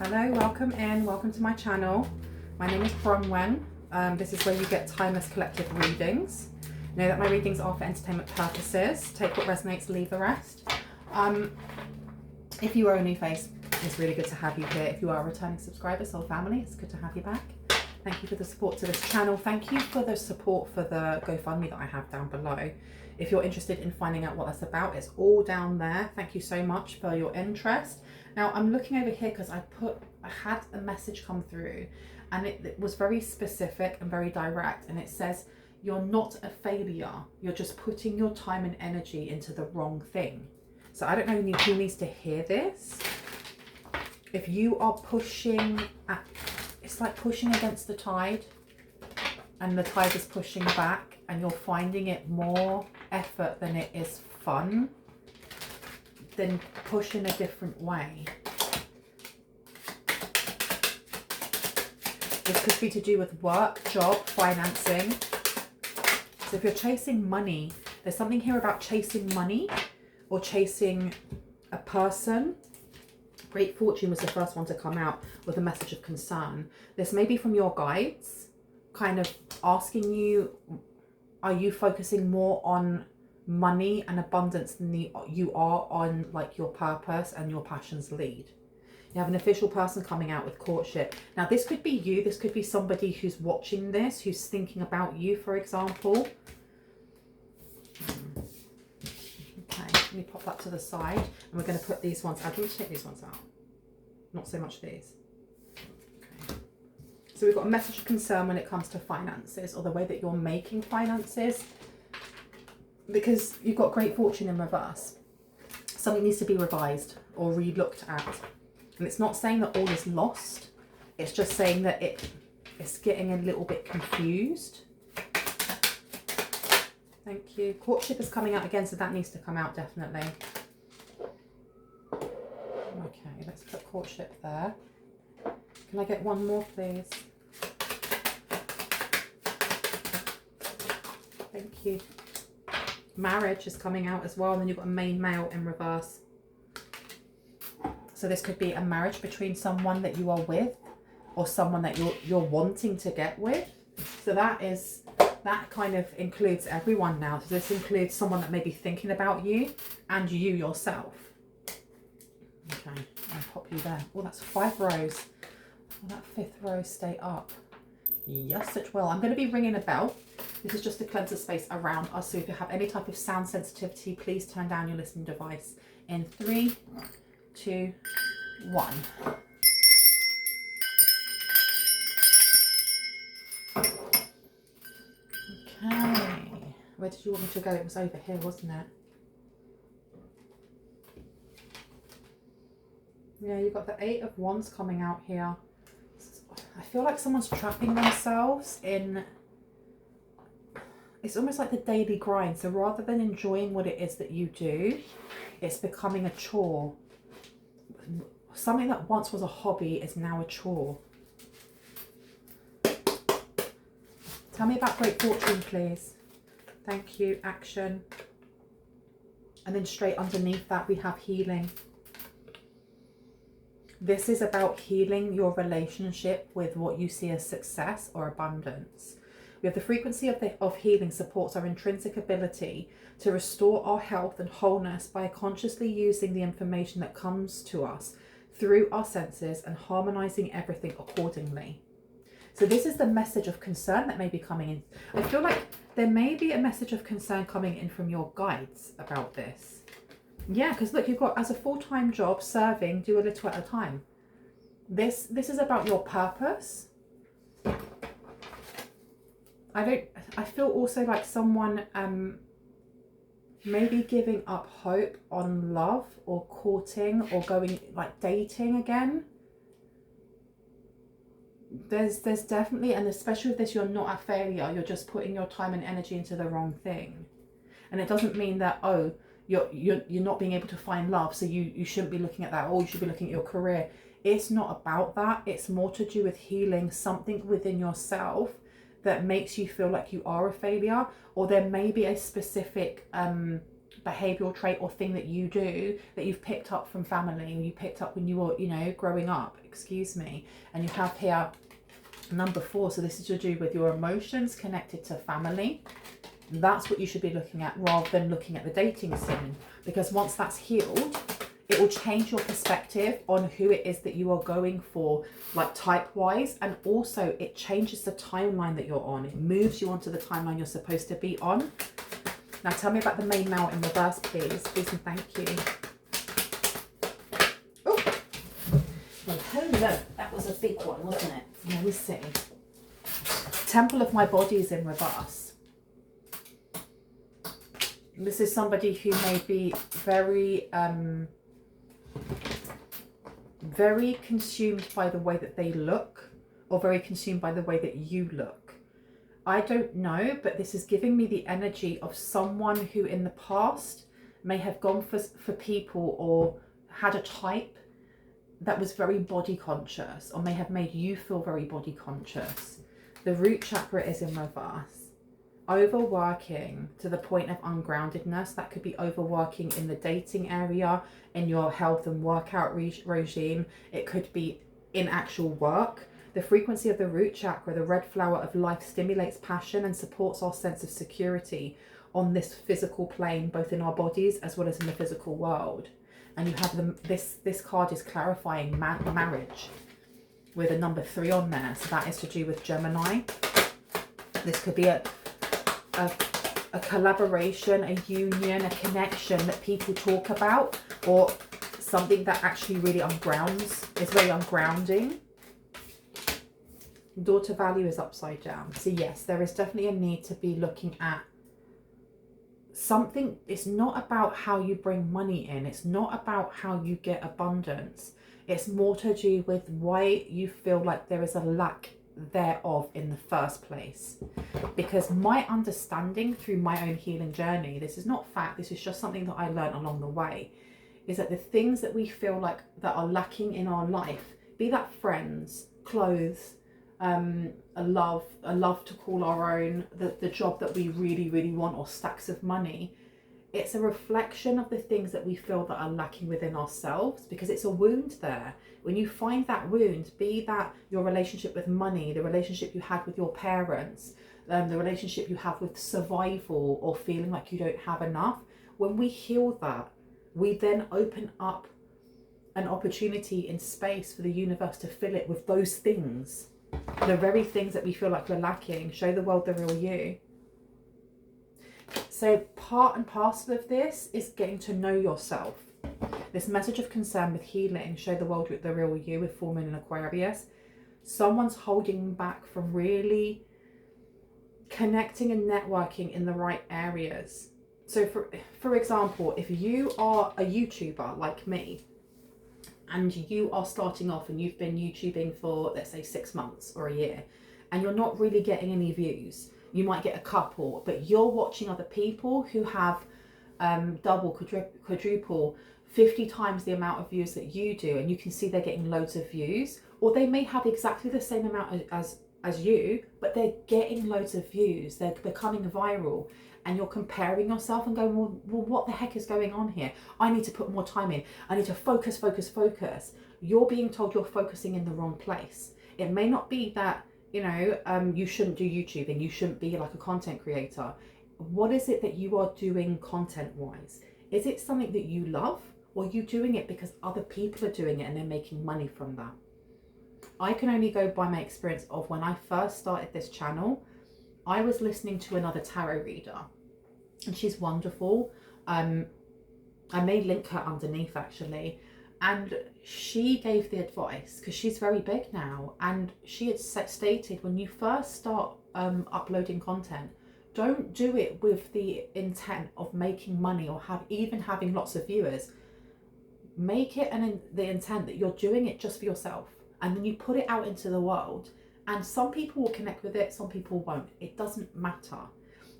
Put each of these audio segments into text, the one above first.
Hello, welcome in, welcome to my channel. My name is Bronwen. This is where you get timeless collective readings. Know that my readings are for entertainment purposes. Take what resonates, leave the rest. If you are a new face, it's really good to have you here. If you are a returning subscriber, soul family, it's good to have you back. Thank you for the support to this channel. Thank you for the support for the GoFundMe that I have down below. If you're interested in finding out what that's about, it's all down there. Thank you so much for your interest. Now I'm looking over here because I had a message come through and it was very specific and very direct, and it says, you're not a failure. You're just putting your time and energy into the wrong thing. So I don't know who needs to hear this. If you are pushing, it's like pushing against the tide and the tide is pushing back and you're finding it more effort than it is fun, then push in a different way. This could be to do with work, job, financing. So if you're chasing money, there's something here about chasing money or chasing a person. Great Fortune was the first one to come out with a message of concern. This may be from your guides, kind of asking you, are you focusing more on money and abundance than you are on like your purpose and your passions lead? You have an official person coming out with courtship. Now this could be you, this could be somebody who's watching this, who's thinking about you, for example. Okay, let me pop that to the side and we're going to put these ones out. I'm going to take these ones out, not so much these. Okay. So we've got a message of concern when it comes to finances or the way that you're making finances, because you've got Great Fortune in reverse. Something needs to be revised or re-looked at. And it's not saying that all is lost. It's just saying that it's getting a little bit confused. Thank you. Courtship is coming out again, so that needs to come out definitely. Okay, let's put courtship there. Can I get one more, please? Thank you. Marriage is coming out as well, and then you've got a main male in reverse. So this could be a marriage between someone that you are with or someone that you're wanting to get with. So that kind of includes everyone now. So this includes someone that may be thinking about you and you yourself. Okay, I'll pop you there. Oh, that's 5 rows. Will that 5th row stay up? Yes, it will. I'm going to be ringing a bell. This is just to cleanse the space around us. So if you have any type of sound sensitivity, please turn down your listening device. In 3, 2, 1. Okay. Where did you want me to go? It was over here, wasn't it? Yeah, you've got the 8 of Wands coming out here. I feel like someone's trapping themselves in... It's almost like the daily grind. So rather than enjoying what it is that you do, it's becoming a chore. Something that once was a hobby is now a chore. Tell me about Great Fortune, please. Thank you. Action. And then straight underneath that we have healing. This is about healing your relationship with what you see as success or abundance. We have the frequency of healing supports our intrinsic ability to restore our health and wholeness by consciously using the information that comes to us through our senses and harmonizing everything accordingly. So this is the message of concern that may be coming in. I feel like there may be a message of concern coming in from your guides about this. Yeah, because look, you've got as a full-time job serving, do a little at a time. This is about your purpose. I feel also like someone maybe giving up hope on love or courting or going like dating again. There's definitely, and especially with this, you're not a failure. You're just putting your time and energy into the wrong thing. And it doesn't mean that, oh, you're not being able to find love, so you shouldn't be looking at that, or you should be looking at your career. It's not about that. It's more to do with healing something within yourself that makes you feel like you are a failure, or there may be a specific behavioral trait or thing that you do that you've picked up from family, or you picked up when you were, you know, growing up, excuse me. And you have here number 4, so this is to do with your emotions connected to family. That's what you should be looking at rather than looking at the dating scene, because once that's healed, it will change your perspective on who it is that you are going for, like type wise, and also it changes the timeline that you're on. It moves you onto the timeline you're supposed to be on. Now tell me about the main male in reverse, please. Please and thank you. Oh, well, hello. That was a big one, wasn't it? Let me see. Temple of my body is in reverse. This is somebody who may be very consumed by the way that they look, or very consumed by the way that you look. I don't know, but this is giving me the energy of someone who in the past may have gone for people or had a type that was very body conscious, or may have made you feel very body conscious. The root chakra is in reverse. Overworking to the point of ungroundedness. That could be overworking in the dating area, in your health and workout regime. It could be in actual work. The frequency of the root chakra, the red flower of life, stimulates passion and supports our sense of security on this physical plane, both in our bodies as well as in the physical world. And you have this card is clarifying marriage with a number 3 on there. So that is to do with Gemini. This could be a collaboration, a union, a connection that people talk about, or something that actually really ungrounds. It's very ungrounding. Daughter value is upside down. So yes, there is definitely a need to be looking at something. It's not about how you bring money in. It's not about how you get abundance. It's more to do with why you feel like there is a lack thereof in the first place. Because my understanding through my own healing journey, this is not fact, this is just something that I learned along the way, is that the things that we feel like that are lacking in our life, be that friends, clothes, a love to call our own, the job that we really want, or stacks of money, it's a reflection of the things that we feel that are lacking within ourselves, because it's a wound there. When you find that wound, be that your relationship with money, the relationship you had with your parents, the relationship you have with survival, or feeling like you don't have enough, when we heal that, we then open up an opportunity in space for the universe to fill it with those things, the very things that we feel like we're lacking. Show the world the real you. So part and parcel of this is getting to know yourself. This message of concern with healing, show the world the real you, with full moon in Aquarius. Someone's holding back from really connecting and networking in the right areas. So for example, if you are a YouTuber like me, and you are starting off and you've been YouTubing for, let's say, 6 months or a year, and you're not really getting any views, you might get a couple, but you're watching other people who have double, quadruple, 50 times the amount of views that you do, and you can see they're getting loads of views, or they may have exactly the same amount as you, but they're getting loads of views, they're becoming viral, and you're comparing yourself and going, well, what the heck is going on here? I need to put more time in. I need to focus. You're being told you're focusing in the wrong place. It may not be that, you know, you shouldn't do YouTubing, you shouldn't be like a content creator. What is it that you are doing content-wise? Is it something that you love, or are you doing it because other people are doing it and they're making money from that? I can only go by my experience of when I first started this channel. I was listening to another tarot reader, and she's wonderful. I may link her underneath actually, and she gave the advice, because she's very big now, and she had stated, when you first start uploading content, don't do it with the intent of making money or even having lots of viewers. Make it the intent that you're doing it just for yourself, and then you put it out into the world. And some people will connect with it, some people won't. It doesn't matter.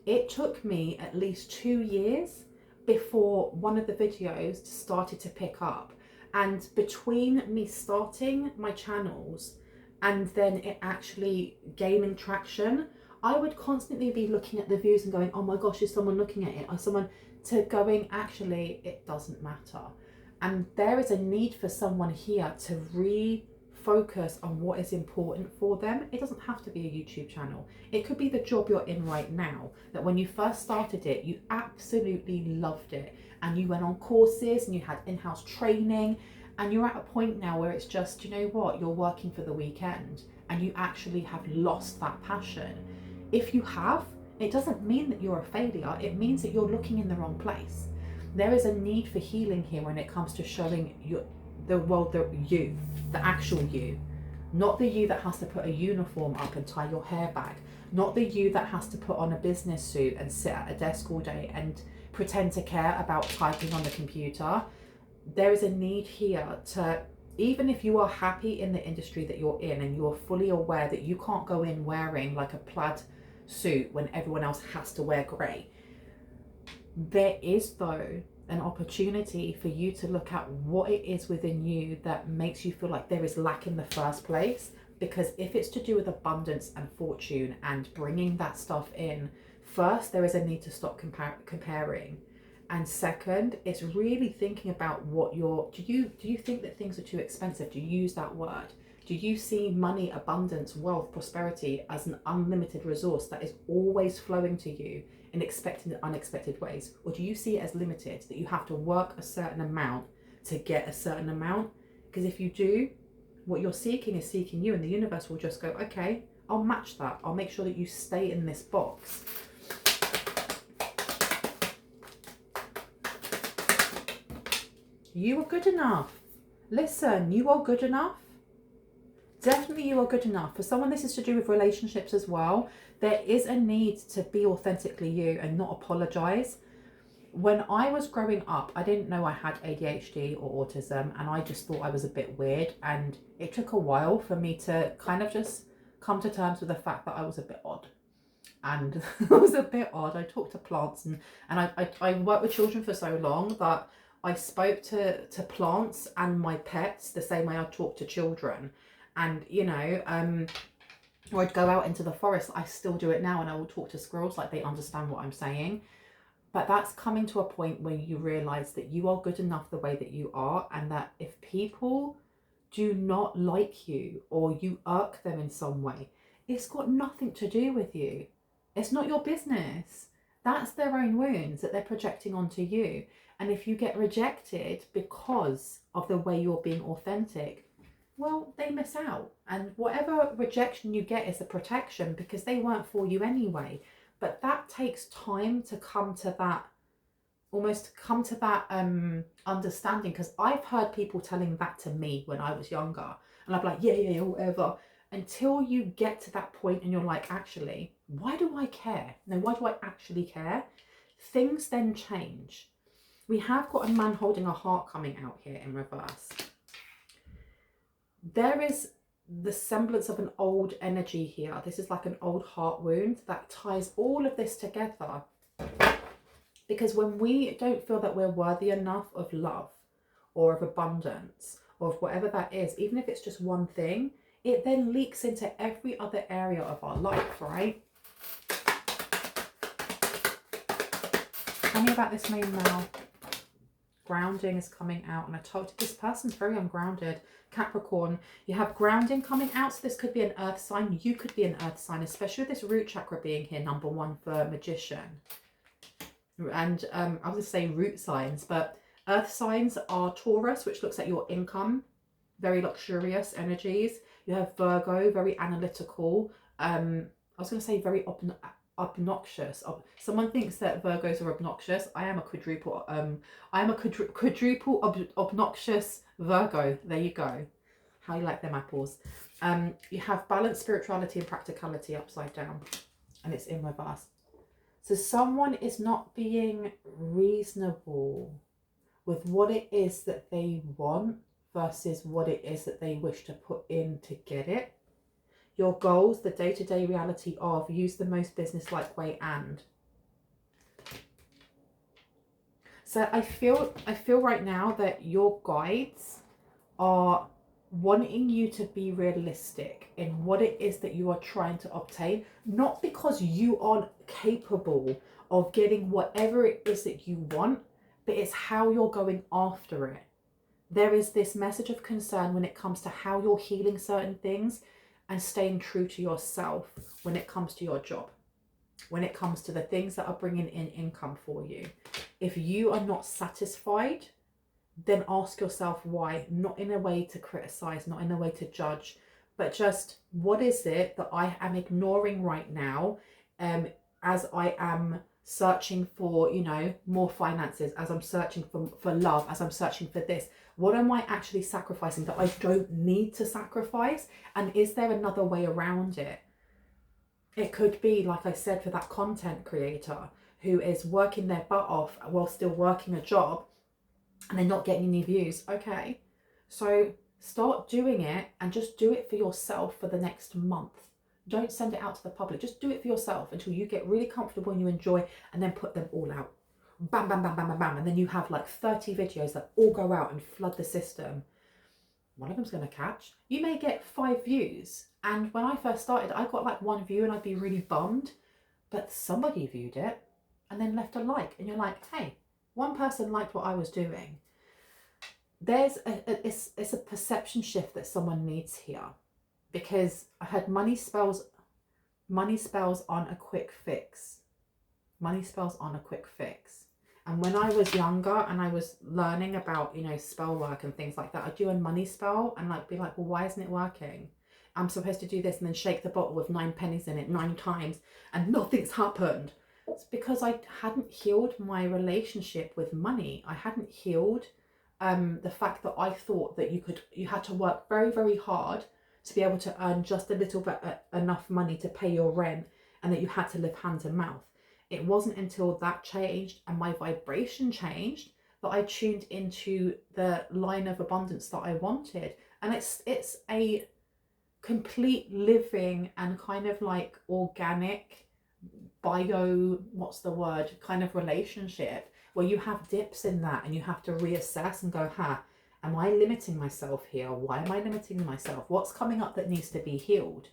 It took me at least 2 years before one of the videos started to pick up. And between me starting my channels and then it actually gaining traction, I would constantly be looking at the views and going, oh my gosh, is someone looking at it? Is someone to going, actually, it doesn't matter. And there is a need for someone here to refocus on what is important for them. It doesn't have to be a YouTube channel. It could be the job you're in right now, that when you first started it, you absolutely loved it. And you went on courses and you had in-house training. And you're at a point now where it's just, you know what, you're working for the weekend and you actually have lost that passion. If you have, it doesn't mean that you're a failure. It means that you're looking in the wrong place. There is a need for healing here when it comes to showing the world the actual you. Not the you that has to put a uniform up and tie your hair back. Not the you that has to put on a business suit and sit at a desk all day and pretend to care about typing on the computer. There is a need here to, even if you are happy in the industry that you're in and you're fully aware that you can't go in wearing like a plaid suit when everyone else has to wear grey, there is though an opportunity for you to look at what it is within you that makes you feel like there is lack in the first place. Because if it's to do with abundance and fortune and bringing that stuff in, first, there is a need to stop comparing. And second, it's really thinking about what do you think that things are too expensive? Do you use that word? Do you see money, abundance, wealth, prosperity as an unlimited resource that is always flowing to you in expected and unexpected ways? Or do you see it as limited, that you have to work a certain amount to get a certain amount? Because if you do, what you're seeking is seeking you, and the universe will just go, okay, I'll match that. I'll make sure that you stay in this box. You are good enough. Listen, you are good enough. Definitely you are good enough. For someone, this is to do with relationships as well. There is a need to be authentically you and not apologize. When I was growing up, I didn't know I had ADHD or autism, and I just thought I was a bit weird. And it took a while for me to kind of just come to terms with the fact that I was a bit odd. And I was a bit odd. I talked to plants and I worked with children for so long that I spoke to plants and my pets the same way I talk to children. And, you know, or I'd go out into the forest. I still do it now, and I will talk to squirrels like they understand what I'm saying. But that's coming to a point where you realize that you are good enough the way that you are, and that if people do not like you or you irk them in some way, it's got nothing to do with you. It's not your business. That's their own wounds that they're projecting onto you. And if you get rejected because of the way you're being authentic, well, they miss out. And whatever rejection you get is a protection, because they weren't for you anyway. But that takes time to come to that, understanding. Because I've heard people telling that to me when I was younger, and I'm like, yeah, whatever. Until you get to that point and you're like, actually, why do I care? No, why do I actually care? Things then change. We have got a man holding a heart coming out here in reverse. There is the semblance of an old energy here. This is like an old heart wound that ties all of this together. Because when we don't feel that we're worthy enough of love or of abundance or of whatever that is, even if it's just one thing, it then leaks into every other area of our life, right? Tell me about this main male. Grounding is coming out, and I told you this person's very ungrounded. Capricorn, you have grounding coming out, so this could be an earth sign. You could be an earth sign, especially with this root chakra being here, number 1 for magician. And I was going to say root signs, but earth signs are Taurus, which looks at your income, very luxurious energies. You have Virgo, very analytical. I was going to say very obnoxious. Someone thinks that Virgos are obnoxious. I am a quadruple obnoxious Virgo. There you go. How you like them apples. You have balance, spirituality and practicality upside down, and it's in reverse. So someone is not being reasonable with what it is that they want versus what it is that they wish to put in to get it. Your goals, the day-to-day reality of, use the most business-like way and. So I feel right now that your guides are wanting you to be realistic in what it is that you are trying to obtain, not because you aren't capable of getting whatever it is that you want, but it's how you're going after it. There is this message of concern when it comes to how you're healing certain things and staying true to yourself when it comes to your job, when it comes to the things that are bringing in income for you. If you are not satisfied, then ask yourself why. Not in a way to criticize, not in a way to judge, but just, what is it that I am ignoring right now, as I am searching for, you know, more finances, as I'm searching for love, as I'm searching for this? What am I actually sacrificing that I don't need to sacrifice? And is there another way around it? It could be, like I said, for that content creator who is working their butt off while still working a job and they're not getting any views. Okay, so start doing it and just do it for yourself for the next month. Don't send it out to the public. Just do it for yourself until you get really comfortable and you enjoy, and then put them all out. Bam, bam, bam, bam, bam, bam. And then you have like 30 videos that all go out and flood the system. One of them's going to catch. You may get 5 views. And when I first started, I got like 1 view and I'd be really bummed. But somebody viewed it and then left a like. And you're like, hey, one person liked what I was doing. There's it's a perception shift that someone needs here. Because I had money spells on a quick fix. Money spells on a quick fix. And when I was younger and I was learning about, you know, spell work and things like that, I'd do a money spell and like be like, well, why isn't it working? I'm supposed to do this, and then shake the bottle with 9 pennies in it 9 times and nothing's happened. It's because I hadn't healed my relationship with money. I hadn't healed the fact that I thought that you had to work very, very hard to be able to earn just a little bit enough money to pay your rent, and that you had to live hand to mouth. It wasn't until that changed and my vibration changed that I tuned into the line of abundance that I wanted. And it's a complete living and kind of like organic kind of relationship, where you have dips in that and you have to reassess and go, am I limiting myself here? Why am I limiting myself? What's coming up that needs to be healed?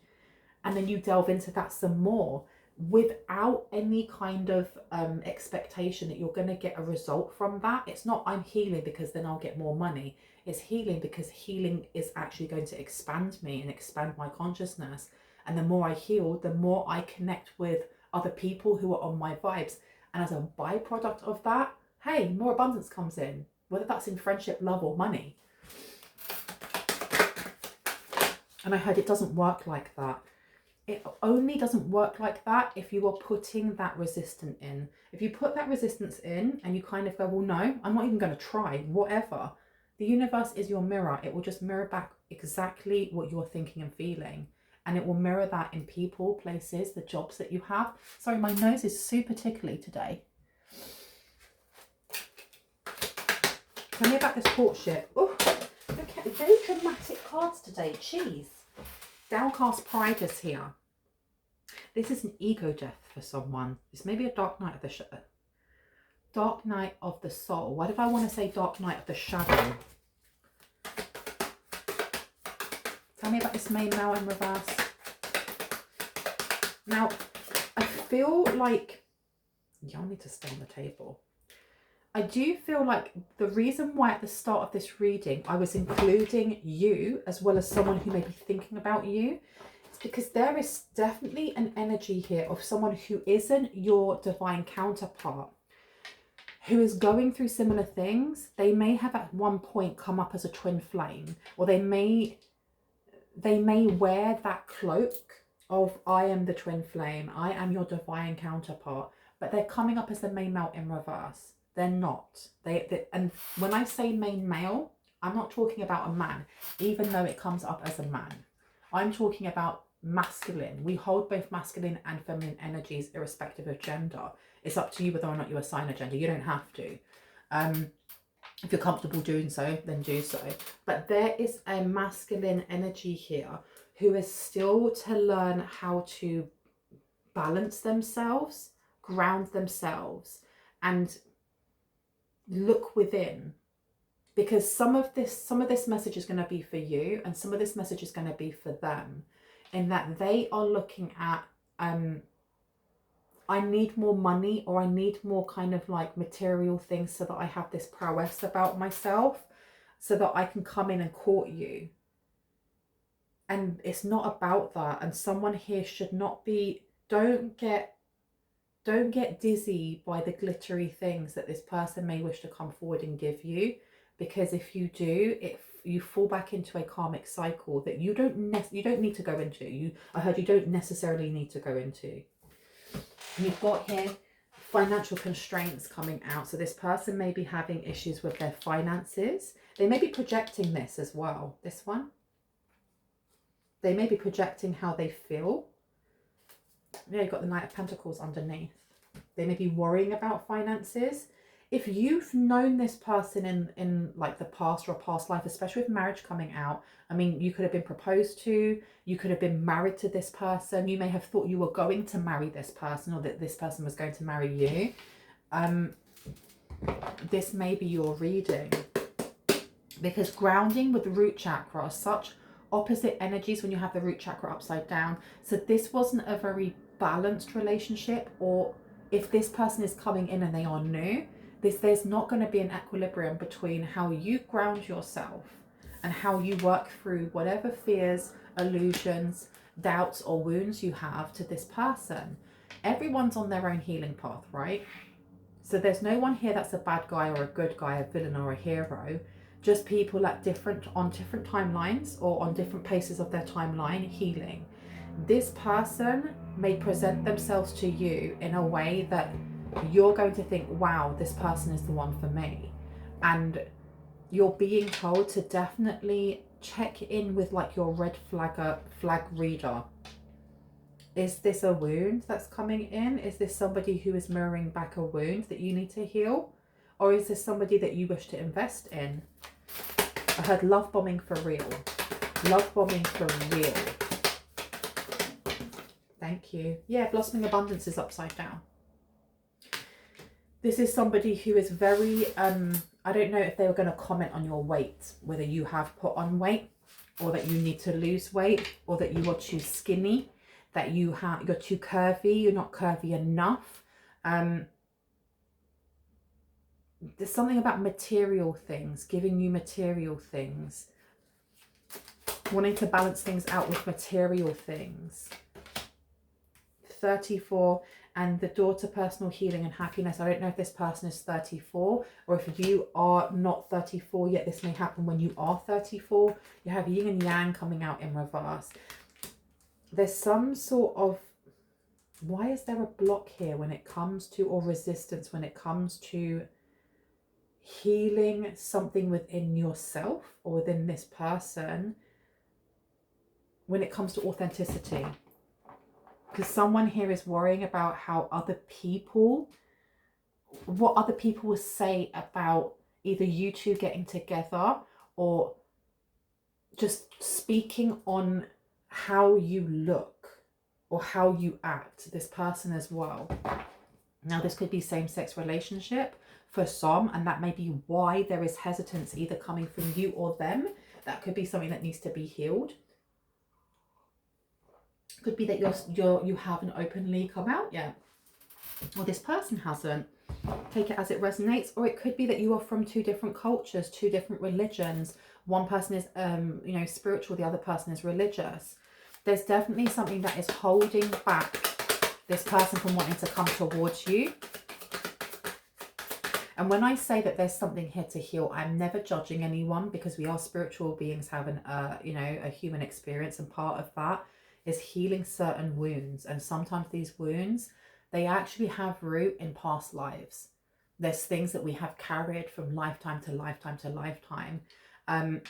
And then you delve into that some more without any kind of expectation that you're going to get a result from that. It's not, I'm healing because then I'll get more money. It's healing because healing is actually going to expand me and expand my consciousness. And the more I heal, the more I connect with other people who are on my vibes. And as a byproduct of that, hey, more abundance comes in, whether that's in friendship, love, or money. And I heard it doesn't work like that. It only doesn't work like that if you are putting that resistance in. If you put that resistance in and you kind of go, well, no, I'm not even going to try, whatever. The universe is your mirror. It will just mirror back exactly what you're thinking and feeling. And it will mirror that in people, places, the jobs that you have. Sorry, my nose is super tickly today. Tell me about this courtship. Oh, okay, very dramatic cards today. Jeez. Downcast Pride is here. This is an ego death for someone. This may be a dark night of the dark night of the soul. Why did I want to say dark night of the shadow? Tell me about this main male in reverse. Now, I feel like y'all need to stay on the table. I do feel like the reason why at the start of this reading I was including you as well as someone who may be thinking about you is because there is definitely an energy here of someone who isn't your divine counterpart, who is going through similar things. They may have at one point come up as a twin flame, or they may wear that cloak of I am the twin flame, I am your divine counterpart, but they're coming up as the main male in reverse. They're not. And when I say main male, I'm not talking about a man, even though it comes up as a man. I'm talking about masculine. We hold both masculine and feminine energies irrespective of gender. It's up to you whether or not you assign a gender. You don't have to. If you're comfortable doing so, then do so. But there is a masculine energy here who is still to learn how to balance themselves, ground themselves, and look within, because some of this message is going to be for you and some of this message is going to be for them, in that they are looking at I need more money, or I need more kind of like material things so that I have this prowess about myself, so that I can come in and court you. And it's not about that. And someone here should not be, don't get dizzy by the glittery things that this person may wish to come forward and give you, because if you do, you fall back into a karmic cycle that you don't need to go into. I heard you don't necessarily need to go into. You've got here financial constraints coming out. So this person may be having issues with their finances. They may be projecting this as well. This one. They may be projecting how they feel. Yeah, you've got the Knight of Pentacles underneath. They may be worrying about finances. If you've known this person in like the past or a past life, especially with marriage coming out, I mean, you could have been proposed to, you could have been married to this person, you may have thought you were going to marry this person, or that this person was going to marry you. This may be your reading, because grounding with the root chakra are such opposite energies when you have the root chakra upside down. So this wasn't a very balanced relationship, or if this person is coming in and they are new, there's not going to be an equilibrium between how you ground yourself and how you work through whatever fears, illusions, doubts or wounds you have to this person. Everyone's on their own healing path, right? So there's no one here that's a bad guy or a good guy, a villain or a hero. Just people at on different timelines or on different paces of their timeline healing. This person may present themselves to you in a way that you're going to think, wow, this person is the one for me. And you're being told to definitely check in with like your red flag reader. Is this a wound that's coming in? Is this somebody who is mirroring back a wound that you need to heal? Or is this somebody that you wish to invest in? I heard love bombing for real. Love bombing for real. Thank you. Yeah, blossoming abundance is upside down. This is somebody who is very, I don't know if they were going to comment on your weight, whether you have put on weight, or that you need to lose weight, or that you are too skinny, that you're too curvy, you're not curvy enough. There's something about material things, giving you material things, wanting to balance things out with material things. 34, and the door to personal healing and happiness. I don't know if this person is 34, or if you are not 34 yet, this may happen when you are 34. You have yin and yang coming out in reverse. There's some sort of, why is there a block here when it comes to, or resistance when it comes to healing something within yourself or within this person when it comes to authenticity? Because someone here is worrying about how what other people will say about either you two getting together, or just speaking on how you look or how you act, this person as well. Now, this could be same-sex relationship for some, and that may be why there is hesitance either coming from you or them. That could be something that needs to be healed. Could be that you haven't openly come out yet, or this person hasn't. Take it as it resonates. Or it could be that you are from two different cultures, two different religions. One person is spiritual, the other person is religious. There's definitely something that is holding back this person from wanting to come towards you. And when I say that there's something here to heal, I'm never judging anyone, because we are spiritual beings having a human experience, and part of that is healing certain wounds. And sometimes these wounds, they actually have root in past lives. There's things that we have carried from lifetime to lifetime to lifetime. And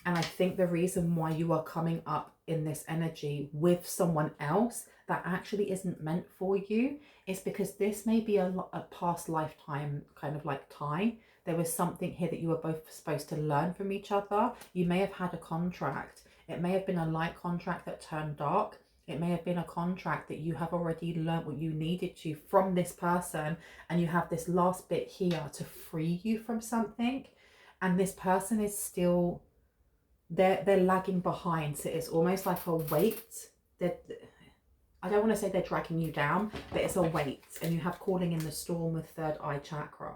I think the reason why you are coming up in this energy with someone else that actually isn't meant for you is because this may be a past lifetime kind of like tie. There was something here that you were both supposed to learn from each other. You may have had a contract. It may have been a light contract that turned dark. It may have been a contract that you have already learned what you needed to from this person, and you have this last bit here to free you from something. And this person is still, they're lagging behind. So it's almost like a weight. I don't want to say they're dragging you down, but it's a weight, and you have calling in the storm with third eye chakra.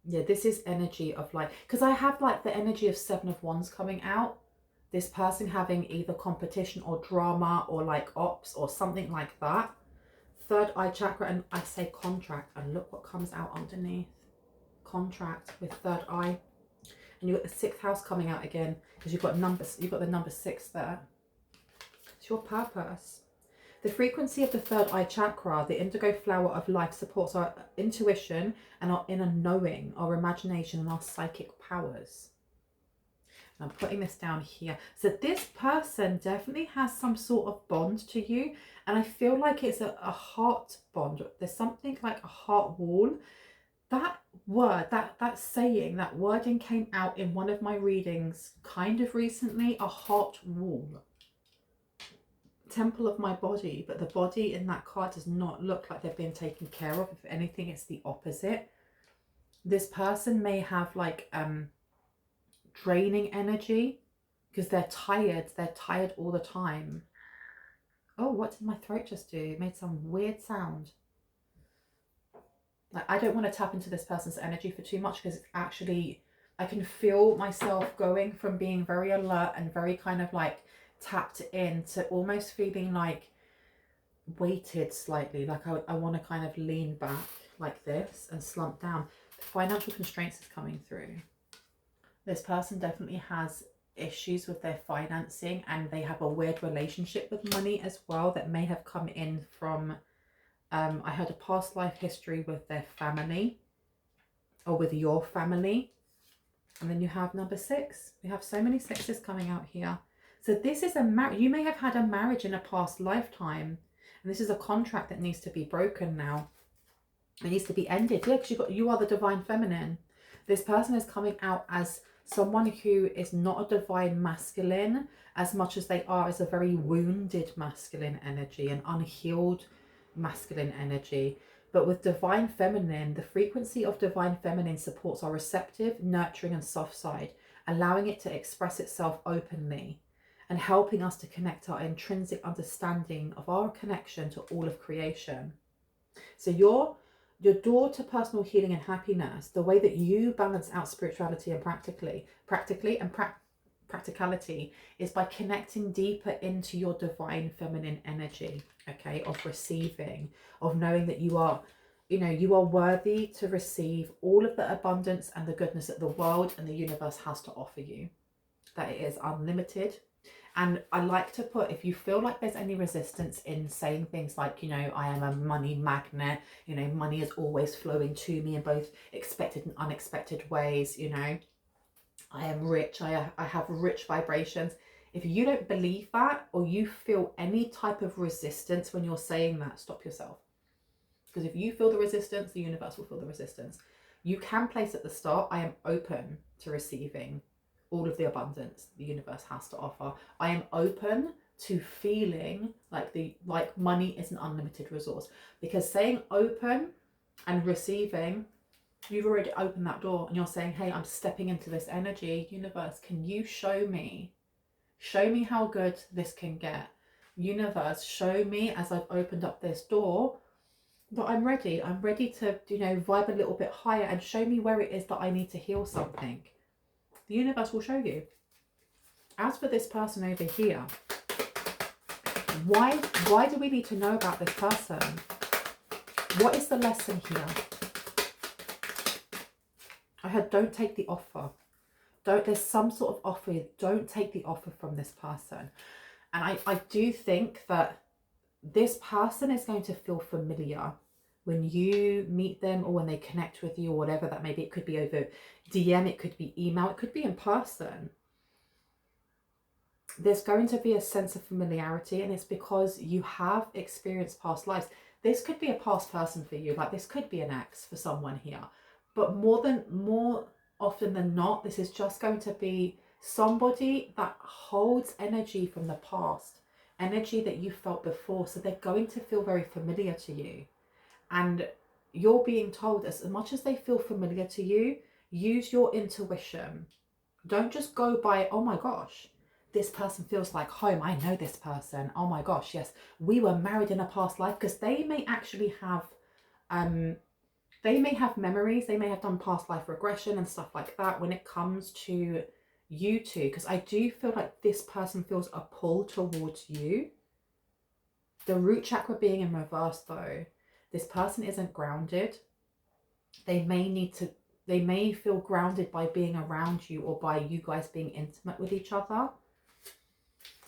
Yeah, this is energy of like, because I have like the energy of 7 of Wands coming out. This person having either competition or drama or like ops or something like that. Third eye chakra, and I say contract, and look what comes out underneath. Contract with third eye. And you've got the 6th house coming out again, because you've got the number 6 there. It's your purpose. The frequency of the third eye chakra, the indigo flower of life, supports our intuition and our inner knowing, our imagination and our psychic powers. And I'm putting this down here. So this person definitely has some sort of bond to you. And I feel like it's a heart bond. There's something like a heart wall. That word, that saying, that wording came out in one of my readings kind of recently, a heart wall. Temple of my body, but the body in that card does not look like they've been taken care of. If anything, it's the opposite. This person may have like draining energy because they're tired all the time. Oh, what did my throat just do? It made some weird sound. Like, I don't want to tap into this person's energy for too much, because it's actually, I can feel myself going from being very alert and very kind of like tapped in to almost feeling like weighted slightly, like I want to kind of lean back like this and slump down. The financial constraints is coming through. This person definitely has issues with their financing, and they have a weird relationship with money as well that may have come in from I had a past life history with their family or with your family. And then you have number 6. We have so many 6s coming out here. So this is a marriage. You may have had a marriage in a past lifetime, and this is a contract that needs to be broken now. It needs to be ended. Yeah, because you are the divine feminine. This person is coming out as someone who is not a divine masculine as much as they are as a very wounded masculine energy, an unhealed masculine energy. But with divine feminine, the frequency of divine feminine supports our receptive, nurturing and soft side, allowing it to express itself openly and helping us to connect our intrinsic understanding of our connection to all of creation. So your door to personal healing and happiness, the way that you balance out spirituality and practicality is by connecting deeper into your divine feminine energy, okay, of receiving, of knowing that you are, you are worthy to receive all of the abundance and the goodness that the world and the universe has to offer you, that it is unlimited. And I like to put, if you feel like there's any resistance in saying things like, I am a money magnet, money is always flowing to me in both expected and unexpected ways, I am rich, I have rich vibrations. If you don't believe that, or you feel any type of resistance when you're saying that, stop yourself. Because if you feel the resistance, the universe will feel the resistance. You can place at the start, I am open to receiving all of the abundance the universe has to offer. I am open to feeling like money is an unlimited resource. Because saying open and receiving, you've already opened that door, and you're saying, hey, I'm stepping into this energy. Universe, can you show me how good this can get? Universe, show me as I've opened up this door that I'm ready to, vibe a little bit higher, and show me where it is that I need to heal something. The universe will show you. As for this person over here, why do we need to know about this person? What is the lesson here? I heard don't take the offer. There's some sort of offer. Don't take the offer from this person. And I do think that this person is going to feel familiar when you meet them, or when they connect with you, or whatever that may be. It could be over DM, it could be email, it could be in person. There's going to be a sense of familiarity, and it's because you have experienced past lives. This could be a past person for you, like this could be an ex for someone here. But more often than not, this is just going to be somebody that holds energy from the past, energy that you felt before. So they're going to feel very familiar to you. And you're being told, as much as they feel familiar to you, use your intuition. Don't just go by, oh my gosh, this person feels like home. I know this person. Oh my gosh, yes. We were married in a past life, because they may actually have, they may have memories. They may have done past life regression and stuff like that when it comes to you two. Because I do feel like this person feels a pull towards you. The root chakra being in reverse though, this person isn't grounded. They may feel grounded by being around you, or by you guys being intimate with each other.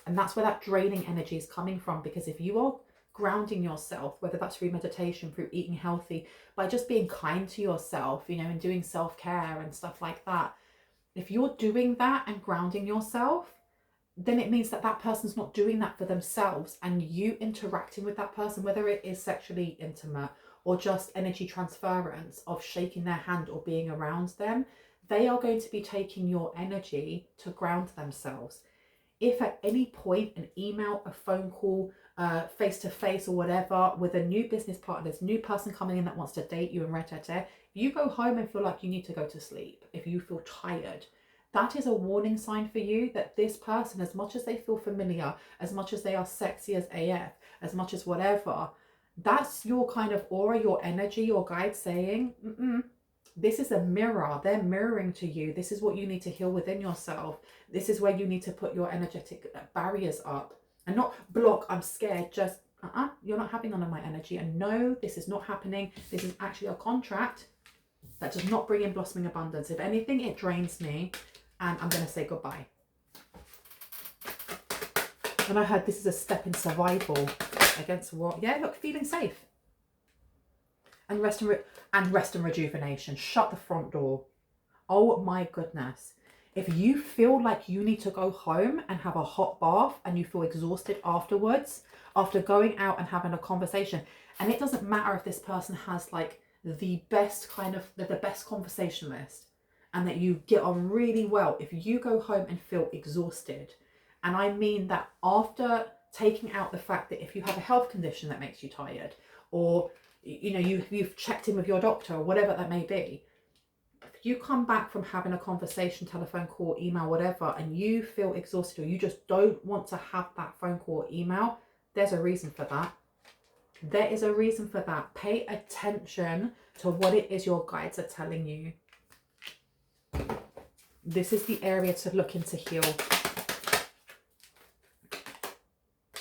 And that's where that draining energy is coming from. Because if you are grounding yourself, whether that's through meditation, through eating healthy, by just being kind to yourself, you know, and doing self-care and stuff like that. If you're doing that and grounding yourself, then it means that that person's not doing that for themselves, and you interacting with that person, whether it is sexually intimate or just energy transference of shaking their hand or being around them, they are going to be taking your energy to ground themselves. If at any point an email, a phone call, face-to-face or whatever, with a new business partner, this new person coming in that wants to date you and if you go home and feel like you need to go to sleep, if you feel tired, that is a warning sign for you that this person, as much as they feel familiar, as much as they are sexy as AF, as much as whatever, that's your kind of aura, your energy, your guide saying, this is a mirror. They're mirroring to you. This is what you need to heal within yourself. This is where you need to put your energetic barriers up, and not block, I'm scared, just, you're not having none of my energy. And no, this is not happening. This is actually a contract that does not bring in blossoming abundance. If anything, it drains me, and I'm going to say goodbye. And I heard this is a step in survival against what? Yeah, look, feeling safe. And rest and rejuvenation. Shut the front door. Oh my goodness. If you feel like you need to go home and have a hot bath and you feel exhausted afterwards, after going out and having a conversation, and it doesn't matter if this person has like the best conversationalist and that you get on really well, if you go home and feel exhausted, and I mean that after taking out the fact that if you have a health condition that makes you tired, or you know, you've checked in with your doctor or whatever that may be, if you come back from having a conversation, telephone call, email, whatever, and you feel exhausted, or you just don't want to have that phone call or email, there's a reason for that. There is a reason for that. Pay attention to what it is your guides are telling you. This is the area to look into heal.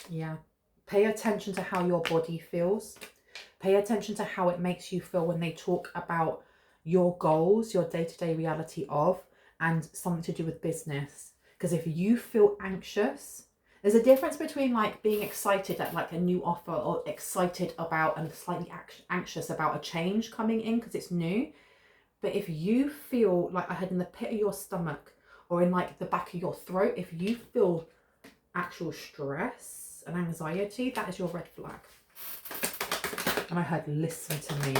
Yeah. Pay attention to how your body feels. Pay attention to how it makes you feel when they talk about your goals, your day-to-day reality of, and something to do with business. Because if you feel anxious, there's a difference between like being excited at like a new offer, or excited about and slightly anxious about a change coming in because it's new. But if you feel like, I heard in the pit of your stomach or in like the back of your throat, if you feel actual stress and anxiety, that is your red flag. And I heard, listen to me.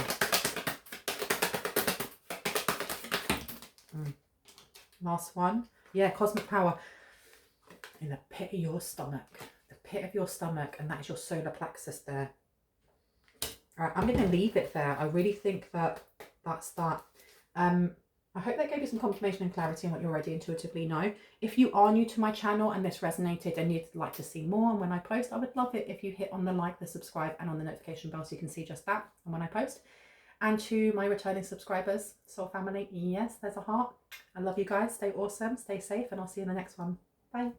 Last one. Yeah, cosmic power. In the pit of your stomach. The pit of your stomach. And that is your solar plexus there. All right, I'm going to leave it there. I really think that that's that. I hope that gave you some confirmation and clarity on what you already intuitively know. If you are new to my channel and this resonated and you'd like to see more, and when I post, I would love it if you hit on the like, the subscribe, and on the notification bell so you can see just that and when I post. And to my returning subscribers, soul family, yes, there's a heart. I love you guys. Stay awesome, stay safe, and I'll see you in the next one. Bye.